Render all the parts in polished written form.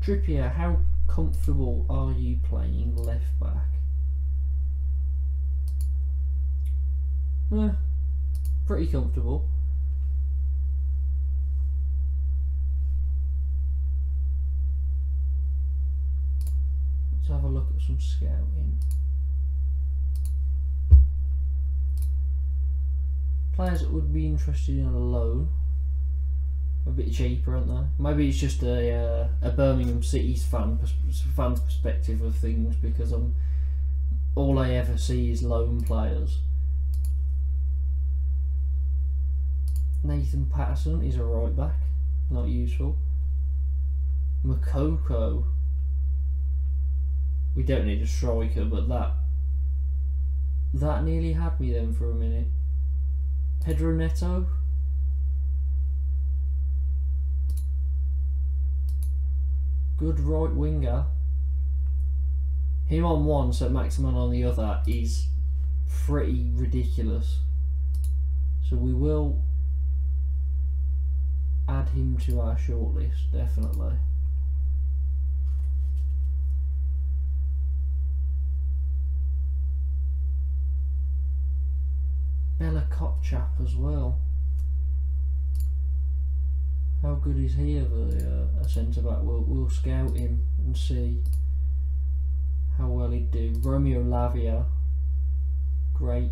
Trippier, how comfortable are you playing left back? Pretty comfortable. Let's have a look at some scouting. Players that would be interested in a loan. A bit cheaper, aren't they? Maybe it's just a Birmingham City's fan perspective of things, because all I ever see is loan players. Nathan Patterson is a right back, not useful. Makoko. We don't need a striker, but that nearly had me then for a minute. Pedro Neto. Good right winger. Him on one, so Maximan on the other is pretty ridiculous. So we will add him to our shortlist, definitely. Bella Kotchap as well. How good is he of a centre back? We'll scout him and see how well he'd do. Romeo Lavia, great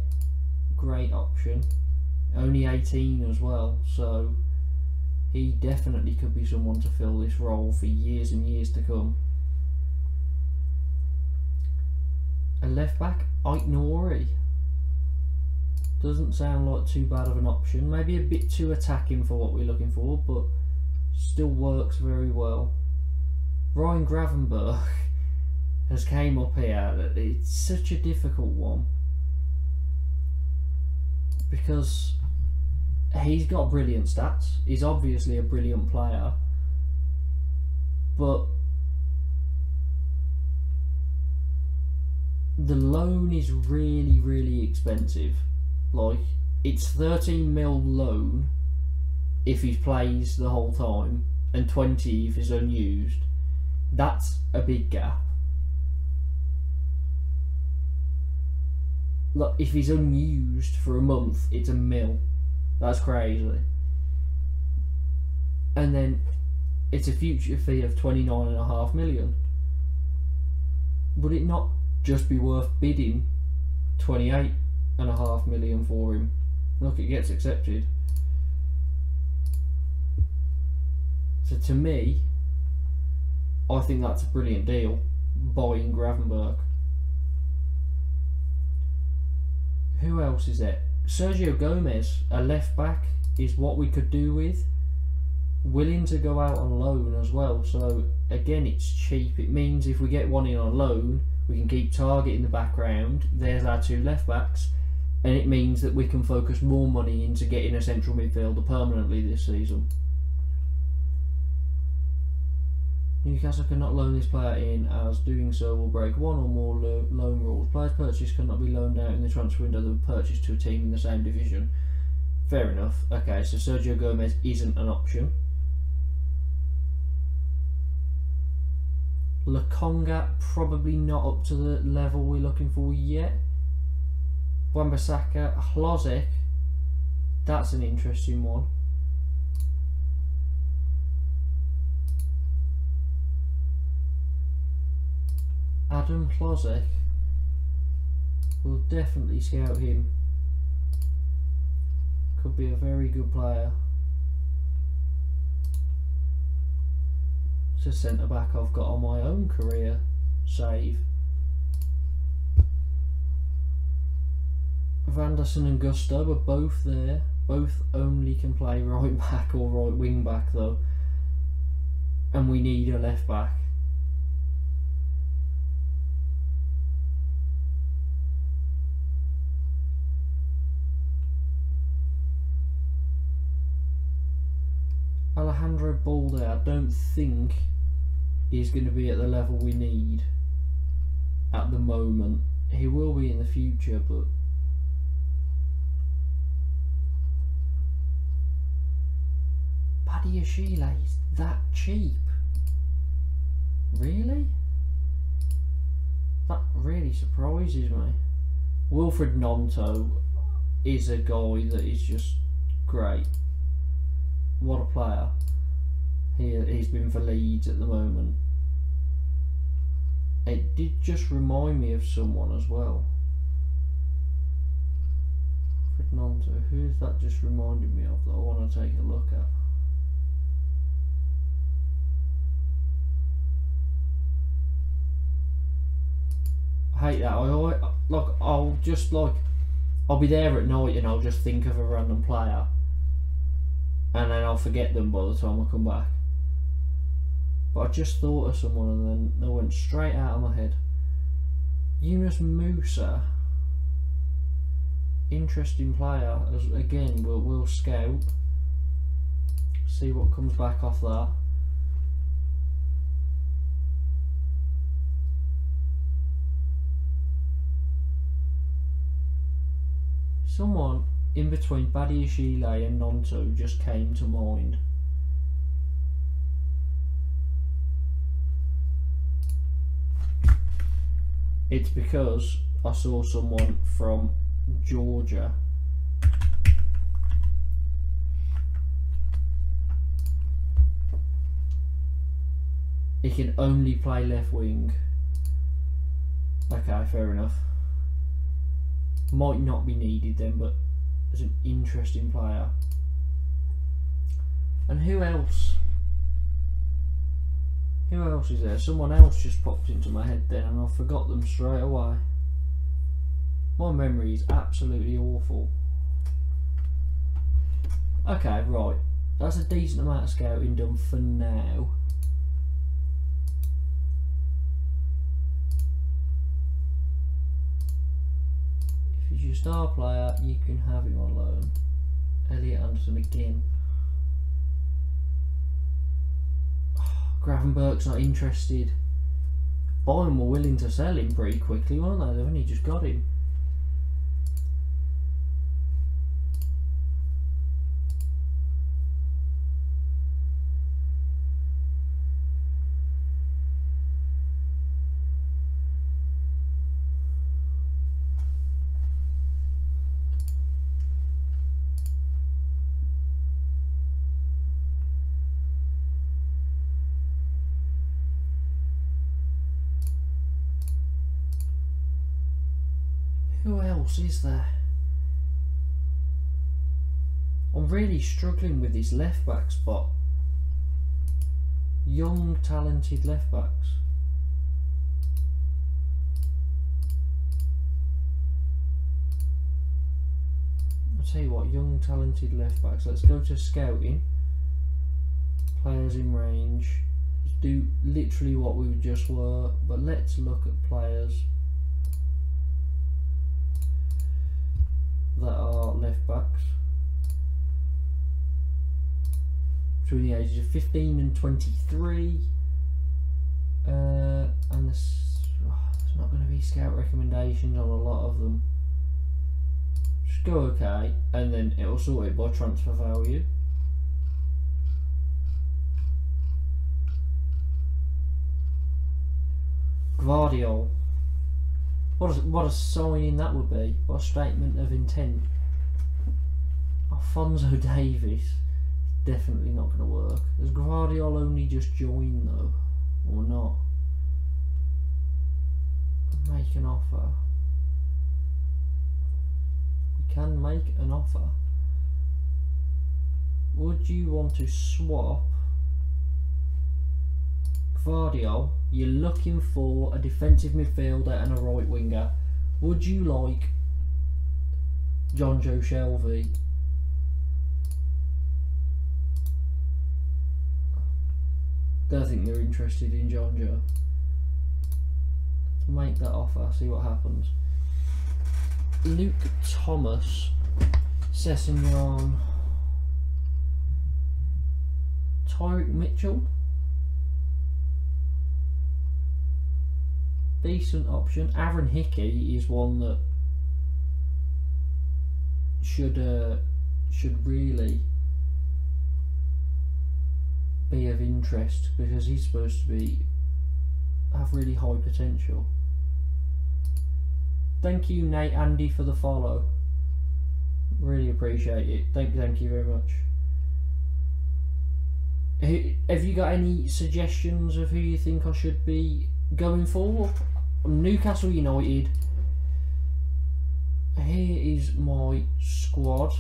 option. Only 18 as well, so he definitely could be someone to fill this role for years and years to come. A left back, Ait Nouri. Doesn't sound like too bad of an option. Maybe a bit too attacking for what we're looking for, but still works very well. Ryan Gravenberch has came up here. It's such a difficult one, because he's got brilliant stats. He's obviously a brilliant player, but the loan is really expensive. Like, it's 13 mil loan if he plays the whole time, and 20 if he's unused. That's a big gap. Look, if he's unused for a month, it's a mil. That's crazy. And then it's a future fee of 29.5 million. Would it not just be worth bidding 28.5 million for him? Look, it gets accepted. So to me, I think that's a brilliant deal, buying Gravenberch. Who else is there? Sergio Gomez, a left back, is what we could do with. Willing to go out on loan as well, so again, it's cheap. It means if we get one in on loan, we can keep Target in the background. There's our two left backs, and it means that we can focus more money into getting a central midfielder permanently this season. Newcastle cannot loan this player in, as doing so will break one or more loan rules. Players purchased cannot be loaned out in the transfer window that were purchased to a team in the same division. Fair enough. Okay, so Sergio Gomez isn't an option. Lokonga, probably not up to the level we're looking for yet. Wan-Bissaka, Hlozek, that's an interesting one. Adam Hlozek, we'll definitely scout him. Could be a very good player. It's a centre back I've got on my own career save. Vanderson and Gusto are both there. Both only can play right back or right wing back though, and we need a left back. Alejandro Balde, I don't think he's going to be at the level we need at the moment. He will be in the future, but Badiashile is that cheap. Really? That really surprises me. Wilfred Gnonto is a guy that is just great. What a player. He's been for Leeds at the moment. It did just remind me of someone as well. Wilfred Gnonto, who's that just reminded me of that I want to take a look at? I hate that. I'll be there at night and I'll just think of a random player and then I'll forget them by the time I come back. But I just thought of someone and then they went straight out of my head. Yunus Musa, interesting player. As again, we'll scout, see what comes back off that. Someone in between Badiashile and Gnonto just came to mind. It's because I saw someone from Georgia. He can only play left wing. Okay, fair enough. Might not be needed then, but as an interesting player. And who else? Who else is there? Someone else just popped into my head then and I forgot them straight away. My memory is absolutely awful. Okay, right. That's a decent amount of scouting done for now. If he's your star player, you can have him on loan. Elliot Anderson again. Gravenberg's not interested. Bayern were willing to sell him pretty quickly, weren't they? They've only just got him. Who else is there? I'm really struggling with this left back spot. Young, talented left backs. I'll tell you what, young, talented left backs. Let's go to scouting. Players in range. Let's do literally what we just were, but let's look at players that are left backs between the ages of 15 and 23, and there's not going to be scout recommendations on a lot of them. Just go okay and then it'll sort it by transfer value. Gvardiol. What a signing that would be. What a statement of intent. Alphonso Davies. Definitely not going to work. Has Gvardiol only just joined though? Or not? Make an offer. We can make an offer. Would you want to swap Gvardiol? You're looking for a defensive midfielder and a right winger. Would you like John Joe Shelvey? Don't think they're interested in John Joe. Let's make that offer, see what happens. Luke Thomas, Sessegnon, Tyrick Mitchell. Decent option. Aaron Hickey is one that should really be of interest because he's supposed to be have really high potential. Thank you, Nate Andy, for the follow. Really appreciate it. Thank you very much. Have you got any suggestions of who you think I should be going for? Newcastle United. Here is my squad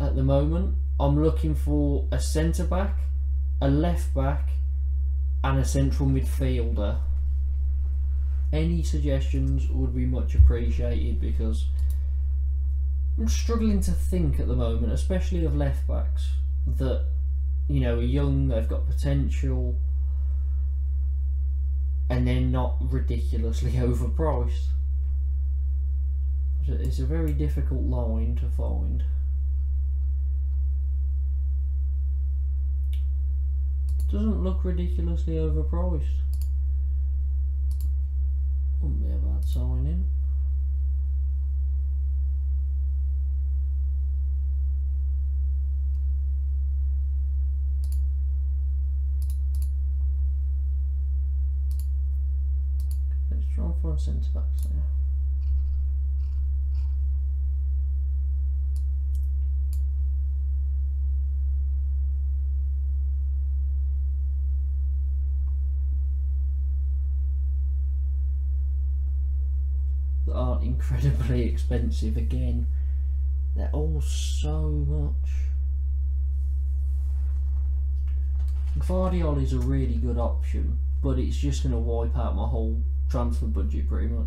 at the moment. I'm looking for a centre back, a left back, and a central midfielder. Any suggestions would be much appreciated, because I'm struggling to think at the moment, especially of left backs that, you know, are young, they've got potential, and they're not ridiculously overpriced. It's a very difficult line to find. Doesn't look ridiculously overpriced. Wouldn't be a bad signing. Let's try and find centre backs there. That aren't incredibly expensive again. They're all so much. Guardiola is a really good option, but it's just going to wipe out my whole transfer budget pretty much.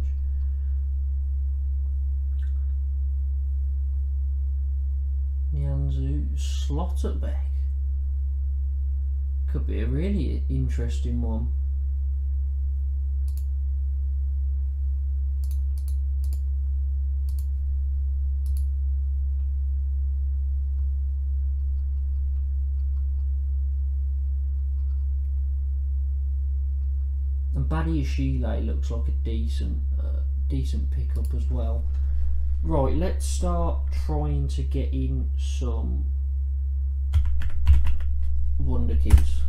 Nianzou Slotterbeck could be a really interesting one. And Badiashile looks like a decent pickup as well. Right, let's start trying to get in some wonder kids.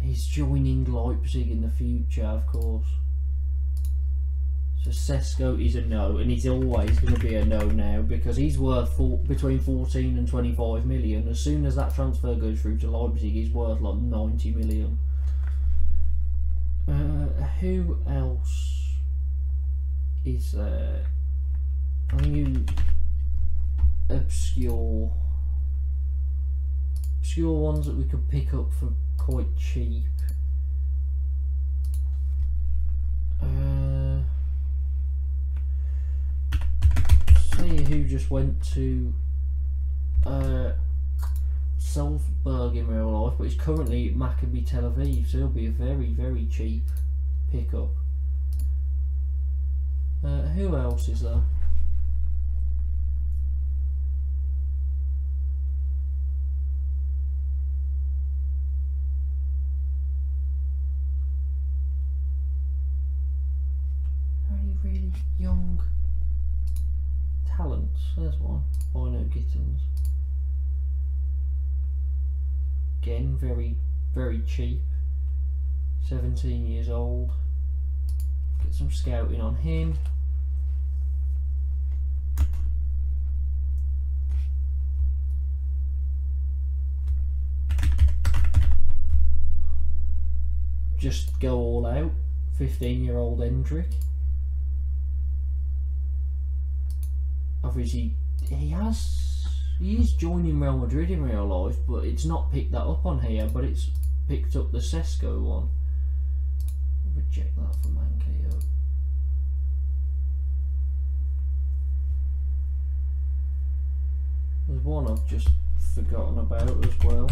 He's joining Leipzig in the future, of course. So Sesko is a no, and he's always going to be a no now, because he's worth between 14 and 25 million. As soon as that transfer goes through to Leipzig, he's worth like 90 million. Who else is there? I think obscure ones that we could pick up for quite cheap. See who just went to Salzburg in real life, but he's currently at Maccabi Tel Aviv, so he'll be a very, very cheap pickup. Who else is there? Really young talents. There's one. Bino Gittins. Again, very, very cheap. 17 years old. Get some scouting on him. Just go all out. 15-year-old Hendrick. Obviously, he is joining Real Madrid in real life, but it's not picked that up on here, but it's picked up the Sesko one. Reject that for Manqueo. There's one I've just forgotten about as well.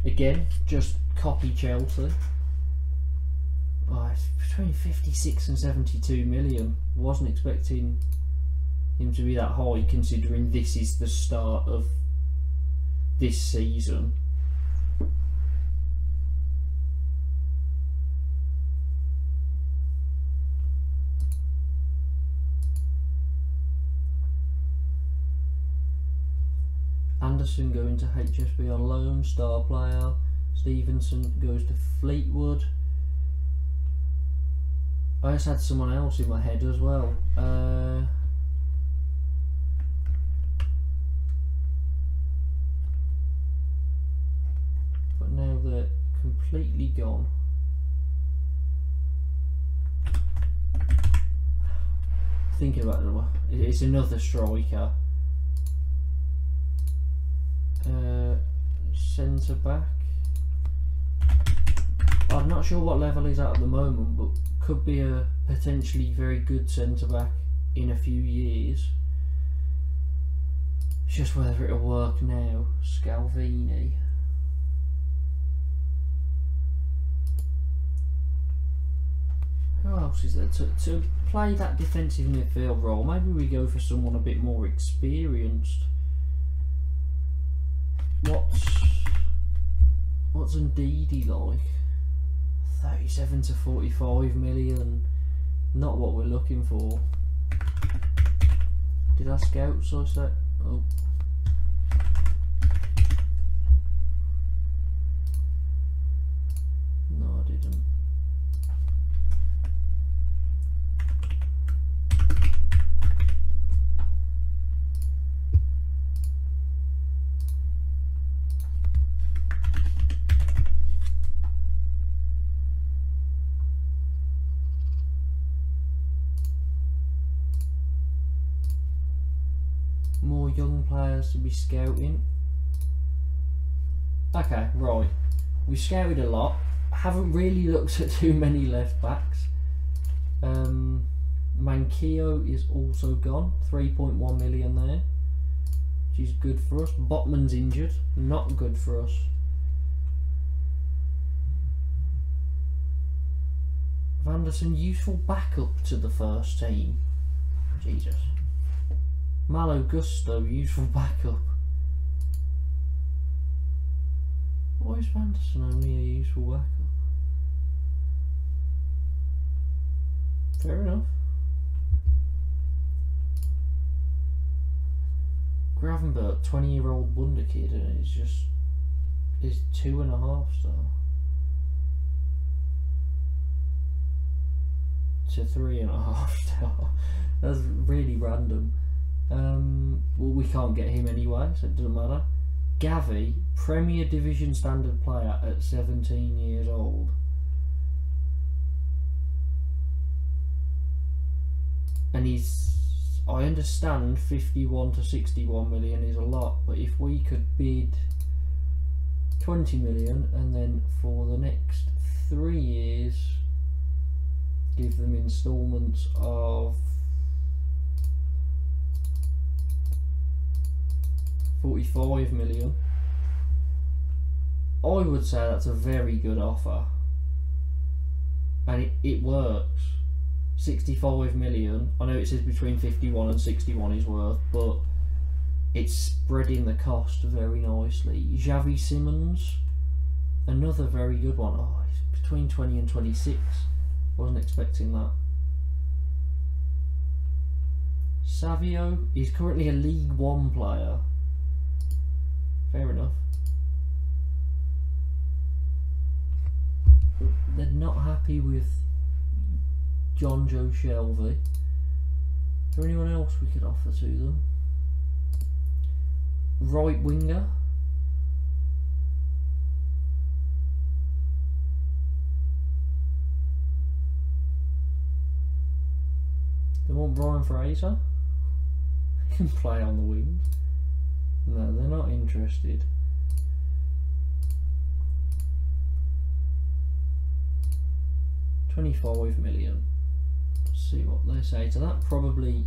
Again, just copy Chelsea. Oh, it's between 56 and 72 million. Wasn't expecting him to be that high, considering this is the start of this season. Anderson going to HSB on loan, star player. Stevenson goes to Fleetwood. I just had someone else in my head as well. But now they're completely gone. Thinking about it, it's another striker. Centre back. I'm not sure what level he's at the moment, but could be a potentially very good centre back in a few years. It's just whether it'll work now. Scalvini. Who else is there to play that defensive midfield role? Maybe we go for someone a bit more experienced. What's Ndidi like? 37 to 45 million. Not what we're looking for. Did I scout so that? Oh. No, I didn't. More young players to be scouting. Okay, right. We've scouted a lot. Haven't really looked at too many left backs. Manquillo is also gone. 3.1 million there, which is good for us. Botman's injured. Not good for us. Vanderson, useful backup to the first team. Jesus. Malo Gusto, useful backup. Why is Vanderson only a useful backup? Fair enough. Gravenberg, 20-year-old wonder kid, and it's just is 2.5 star to 3.5 star. That's really random. Well, we can't get him anyway, so it doesn't matter. Gavi, Premier Division standard player at 17 years old. And he's, I understand 51 to 61 million is a lot, but if we could bid 20 million and then for the next 3 years give them instalments of 45 million, I would say that's a very good offer, and it works. 65 million, I know it says between 51 and 61 is worth, but it's spreading the cost very nicely. Xavi Simons, another very good one. Oh, it's between 20 and 26, wasn't expecting that. Savio, he's currently a League One player. Fair enough. They're not happy with John Joe Shelby. Is there anyone else we could offer to them? Right winger. They want Brian Fraser. He can play on the wings. No, they're not interested. $25 million. Let's see what they say. So that probably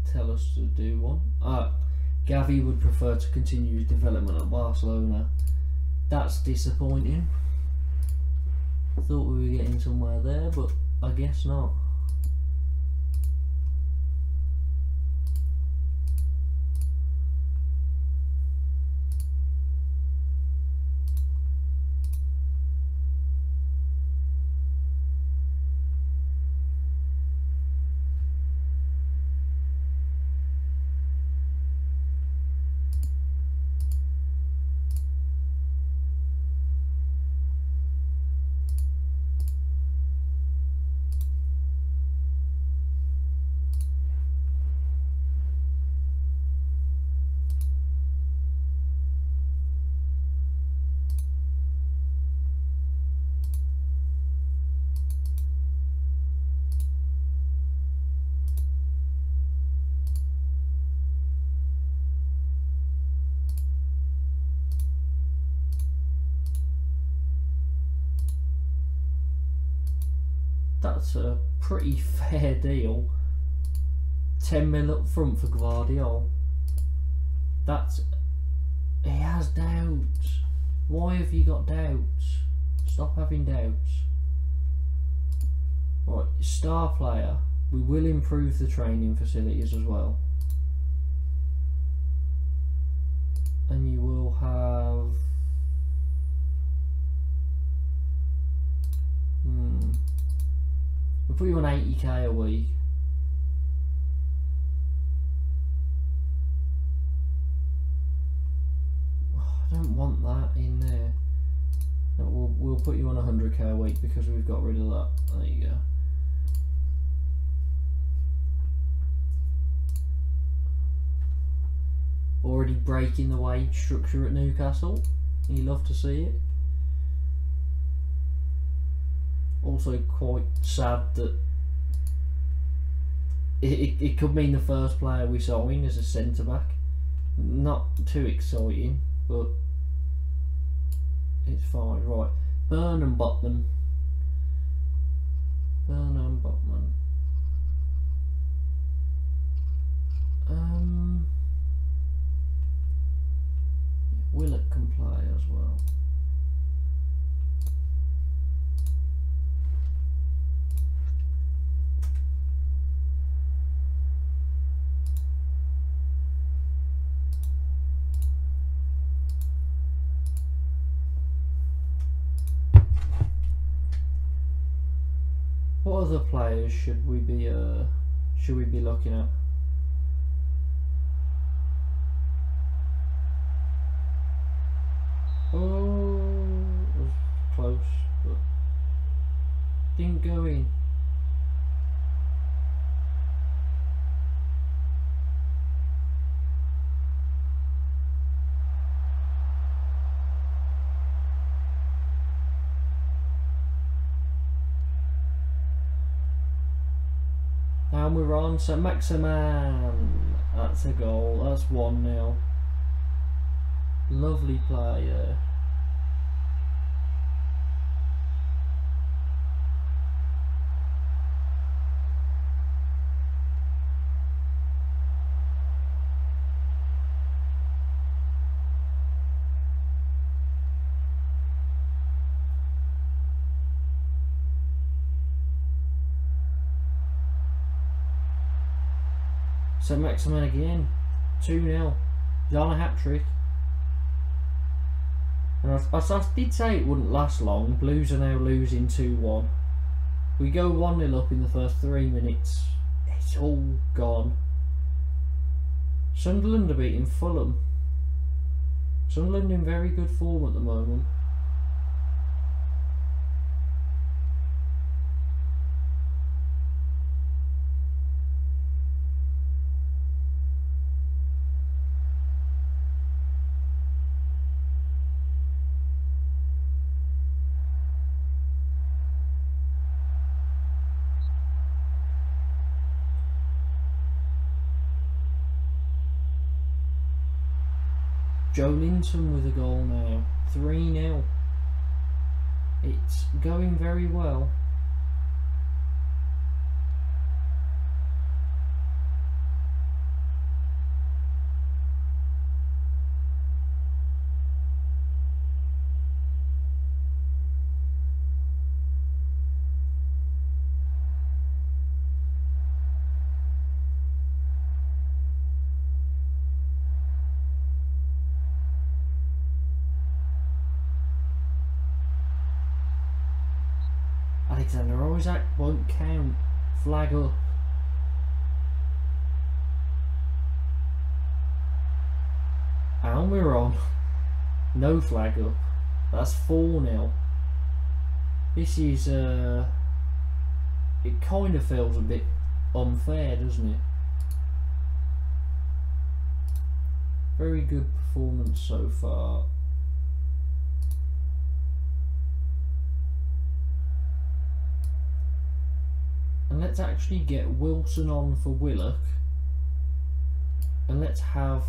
tell us to do one. Gavi would prefer to continue his development at Barcelona. That's disappointing. Thought we were getting somewhere there, but I guess not. That's a pretty fair deal. 10 mil up front for Guardiola. That's... He has doubts. Why have you got doubts? Stop having doubts. Right, star player. We will improve the training facilities as well. And you will have... We'll put you on 80k a week. I don't want that in there. No, we'll put you on 100k a week because we've got rid of that. There you go. Already breaking the wage structure at Newcastle. You love to see it. Also quite sad that it could mean the first player we sign is a centre back. Not too exciting, but it's fine. Right, Burnham Botman. Burnham Botman. Willock can play as well. What other players should we be looking at? Oh, it was close, but didn't go in. And we're on St. Maximan. That's a goal. That's 1-0. Lovely play there. St. Maximan again. 2-0. He's on a hat-trick. And I did say it wouldn't last long. Blues are now losing 2-1. We go 1-0 up in the first 3 minutes. It's all gone. Sunderland are beating Fulham. Sunderland in very good form at the moment. Joe Linton with a goal now. 3-0. It's going very well. Alexander Isaac won't count. Flag up. And we're on. No flag up. That's 4-0. This is it kind of feels a bit unfair, doesn't it? Very good performance so far. And let's actually get Wilson on for Willock. And let's have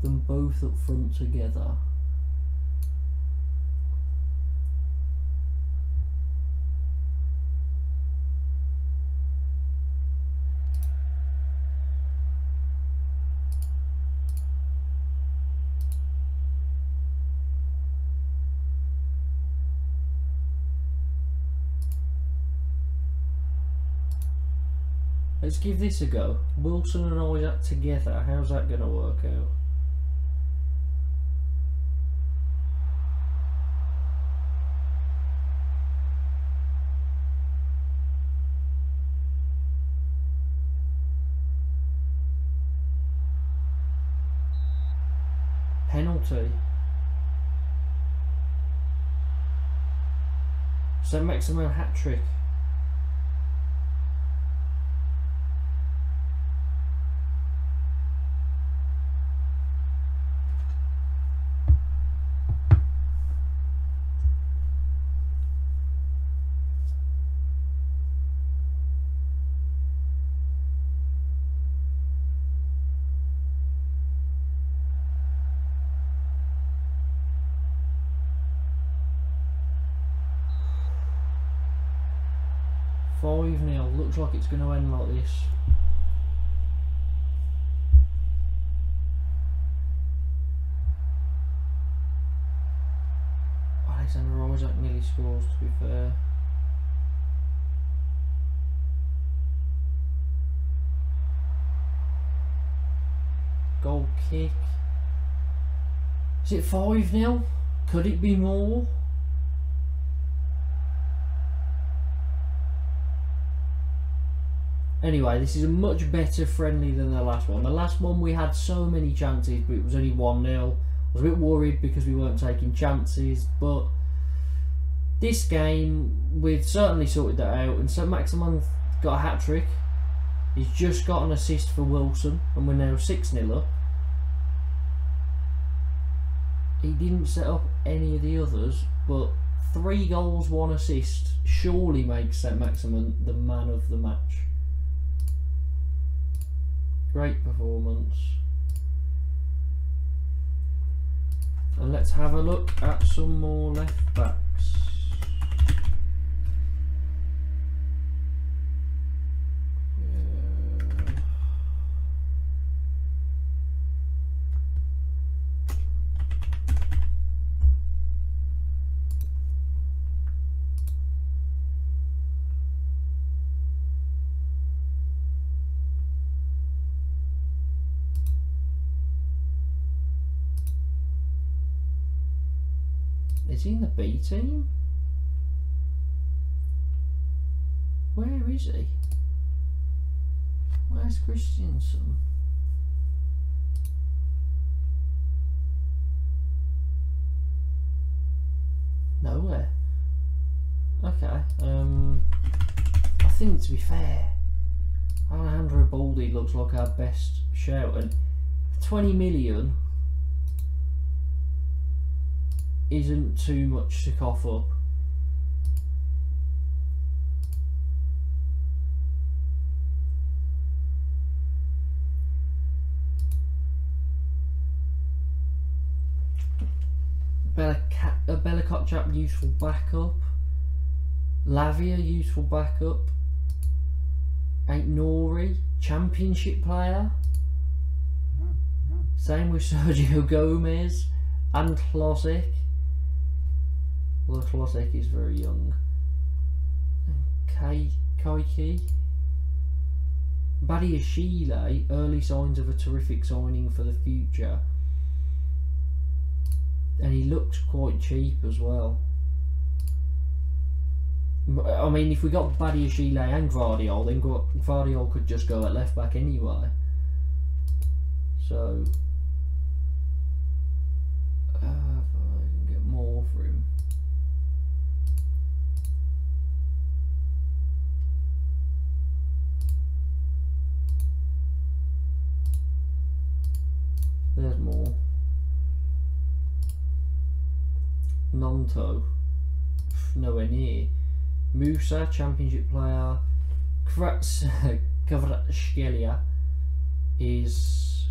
them both up front together. Let's give this a go. Wilson and Isaac together. How's that going to work out? Penalty. Saint-Maximin hat-trick. Looks like it's going to end like this. Alexander Isaac nearly scores, to be fair. Goal kick. Is it 5-0? Could it be more? Anyway, this is a much better friendly than the last one. The last one we had so many chances, but it was only 1-0. I was a bit worried because we weren't taking chances, but this game we've certainly sorted that out. And Saint-Maximin got a hat-trick. He's just got an assist for Wilson, and we're now 6-0 up. He didn't set up any of the others, but 3 goals, 1 assist surely makes Saint-Maximin the man of the match. Great performance. And let's have a look at some more left backs. Is he in the B team? Where is he? Where's Christiansen? Nowhere. Okay. I think, to be fair, Alejandro Baldi looks like our best shout, and 20 million isn't too much to cough up. Bellicott, useful backup. Lavia, useful backup. Ain't Nori, championship player. Same with Sergio Gomez and Klosek. Well, Klosek is very young. Kaiki. Badiashile, early signs of a terrific signing for the future. And he looks quite cheap as well. I mean, if we got Badiashile and Gvardiol, then Gvardiol could just go at left back anyway. So, if I can get more for him. There's more. Nonto, nowhere near. Musa, championship player. Kvaratskhelia is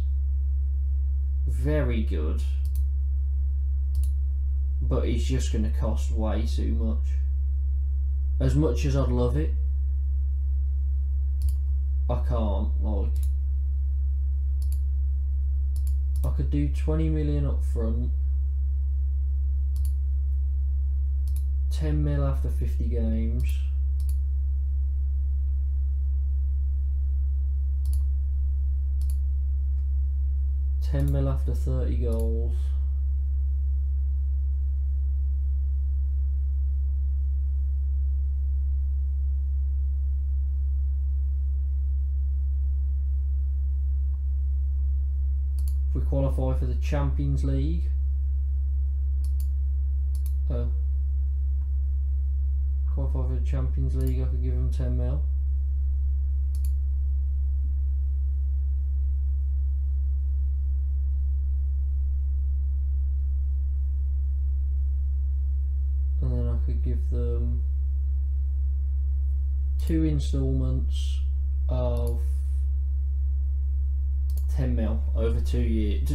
very good, but he's just going to cost way too much. As much as I'd love it, I can't. Like, I could do 20 million up front, 10 mil after 50 games. 10 mil after 30 goals. If we qualify for the Champions League, qualify for the Champions League, I could give them 10 mil. And then I could give them 2 instalments of 10 mil over 2 years,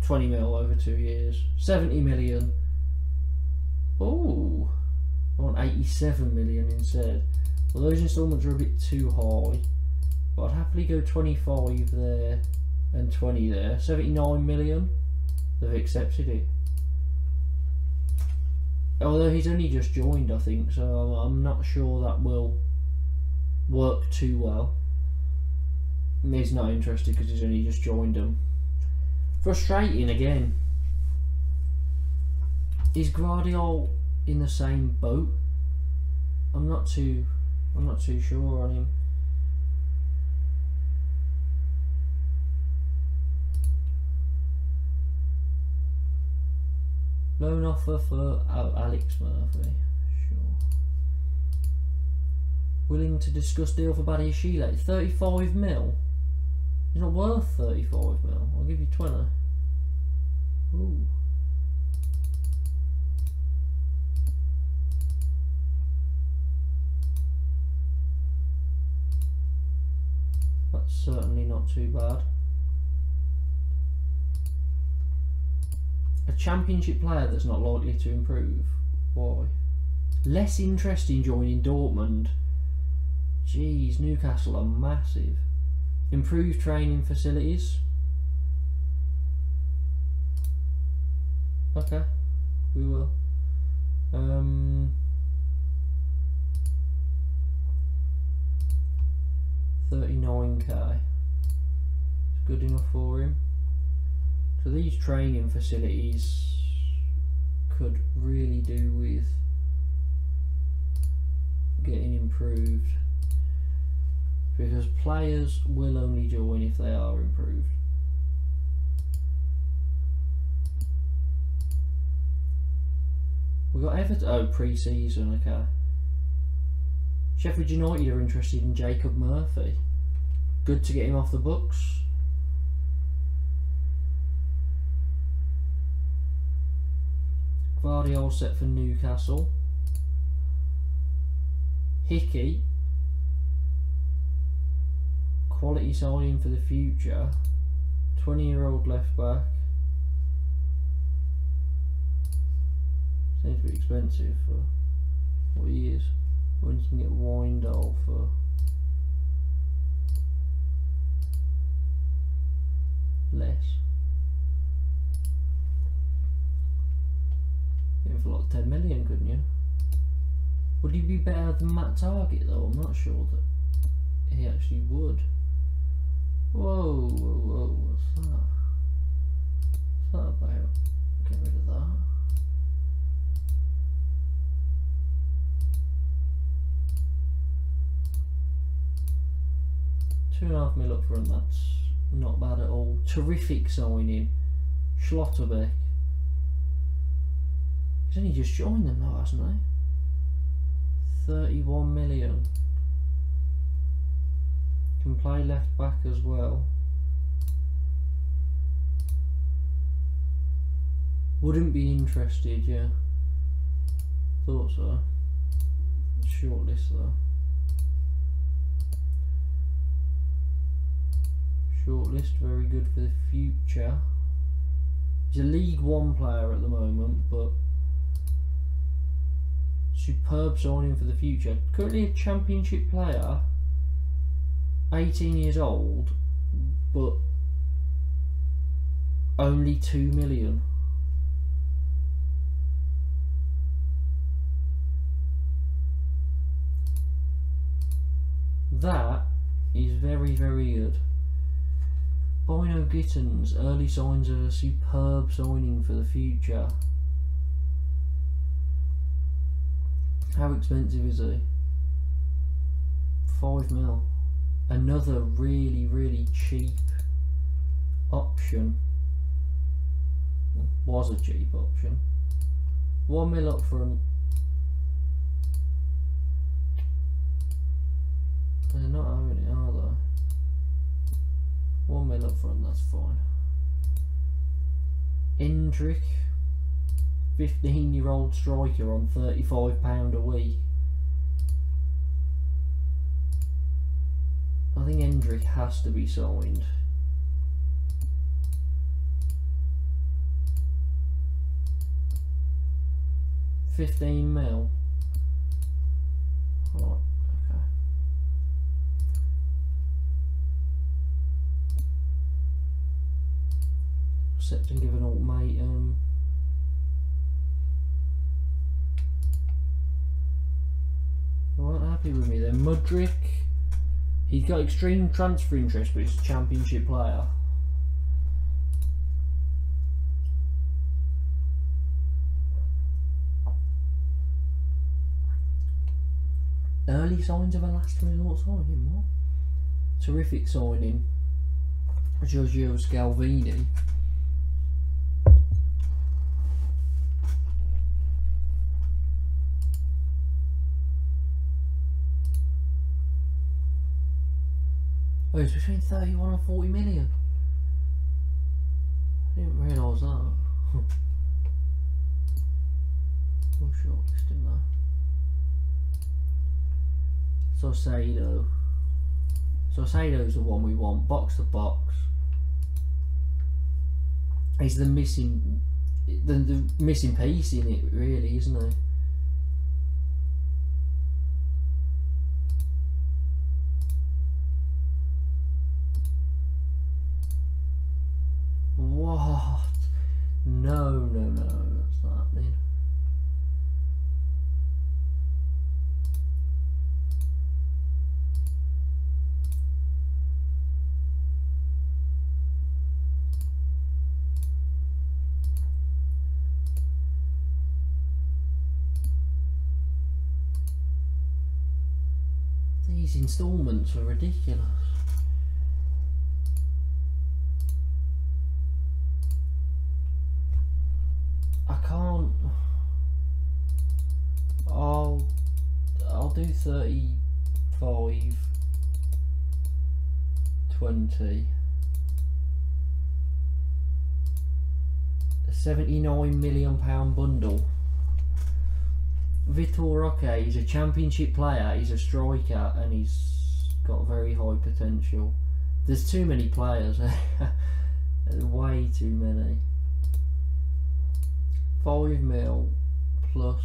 20 mil over 2 years, 70 million. Oh, I want 87 million instead. Well, those instalments are a bit too high, but I'd happily go 25 there and 20 there. 79 million. They've accepted it. Although he's only just joined, I think, so I'm not sure that will work too well. And he's not interested because he's only just joined them. Frustrating again. Is Guardiola in the same boat? I'm not too sure on him. Loan offer for Alex Murphy. Sure. Willing to discuss deal for Badiashile. 35 mil. He's not worth 35 mil. I'll give you 20. Ooh. That's certainly not too bad. A championship player that's not likely to improve. Why? Less interest in joining Dortmund. Jeez, Newcastle are massive. Improved training facilities. Okay, we will. 39k. It's good enough for him. So these training facilities could really do with getting improved, because players will only join if they are improved. We've got Everton, oh, pre-season, okay. Sheffield United are interested in Jacob Murphy. Good to get him off the books. Guardiola set for Newcastle. Hickey, quality signing for the future. 20-year-old left back. Seems to be expensive for what he is. When you can get Windall for less. Get him for like 10 million, couldn't you? Would he be better than Matt Target though? I'm not sure that he actually would. Whoa, whoa, whoa, what's that? What's that about? Get rid of that. £2.5 mil up front, that's not bad at all. Terrific signing. Schlotterbeck. He's only just joined them though, hasn't he? 31 million. Can play left back as well. Wouldn't be interested, yeah. Thought so. Shortlist though. Shortlist, very good for the future. He's a League One player at the moment, but superb signing for the future. Currently a Championship player, 18 years old, but only 2 million. That is very, very good. Bino Gittins, early signs of a superb signing for the future. How expensive is he? 5 mil. Another really cheap option. Was a cheap option. 1 mil up front. They're not having it, are they? 1 mil up front, that's fine. Hendrick, 15-year-old striker on £35 a week. I think Hendrick has to be signed. £15 mil. Right, okay. Accept and give an ultimatum. They weren't happy with me then. Mudryk. He's got extreme transfer interest, but he's a championship player. Early signs of a last resort signing, what? Terrific signing. Giorgio Scalvini. Oh, it's between 31 and 40 million. I didn't realise that. I'm shortlisting that. Saucedo. Saucedo's the one we want. Box to box. He's the missing piece in it, really, isn't he? What? No, that's not happening. These installments are ridiculous. I can't. I'll do 35, 20, a £79 million bundle. Vitor Roque is a championship player, he's a striker, and he's got very high potential. There's too many players, way too many. 5 mil plus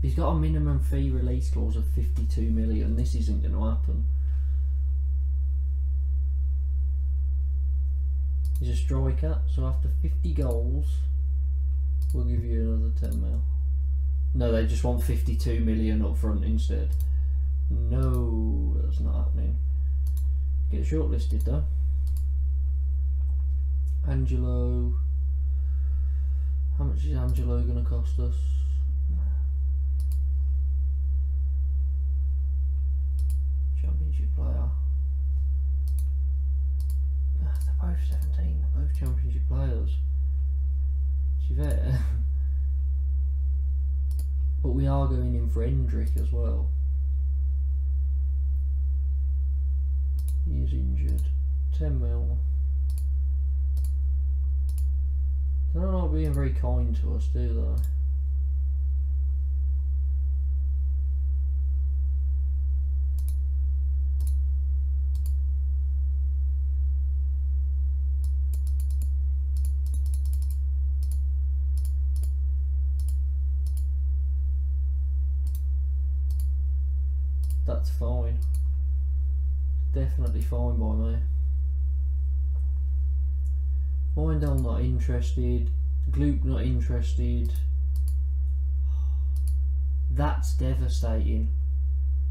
he's got a minimum fee release clause of 52 million. This isn't going to happen. He's a striker, so after 50 goals we'll give you another 10 mil. No, they just want 52 million up front instead. No, that's not happening. Get shortlisted though. Angelo. How much is Angelo going to cost us? Championship player. They're both 17, they're both championship players. Chivette. But we are going in for Hendrick as well. He is injured. 10 mil. They're not being very kind to us, do they? That's fine. Definitely fine by me. Windell not interested. Gloop not interested. That's devastating.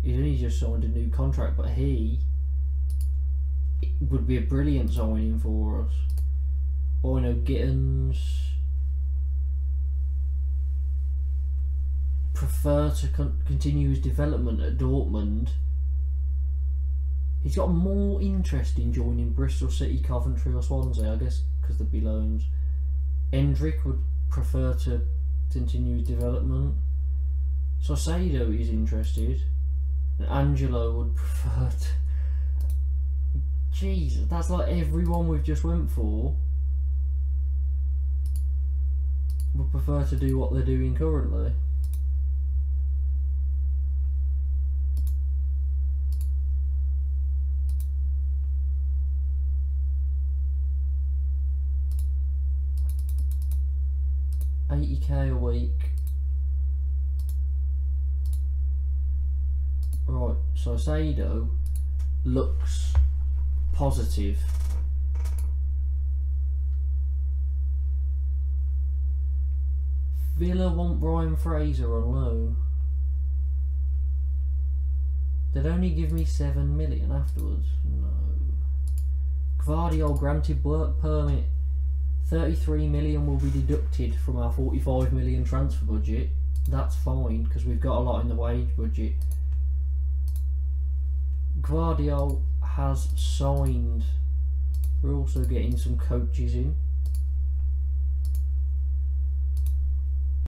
He's only just signed a new contract, but he would be a brilliant signing for us. Boyno Gittins. Prefer to continue his development at Dortmund. He's got more interest in joining Bristol City, Coventry or Swansea, I guess, because they'd be loans. Hendrick would prefer to continue his development. Sosado is interested. And Angelo would prefer to... Jeez, that's like everyone we've just went for would prefer to do what they're doing currently. £80k a week. Right, so Sado looks positive. Villa want Brian Fraser on loan. They'd only give me 7 million afterwards. No. Gvardiol granted work permit. 33 million will be deducted from our 45 million transfer budget. That's fine because we've got a lot in the wage budget. Gvardiol has signed. We're also getting some coaches in.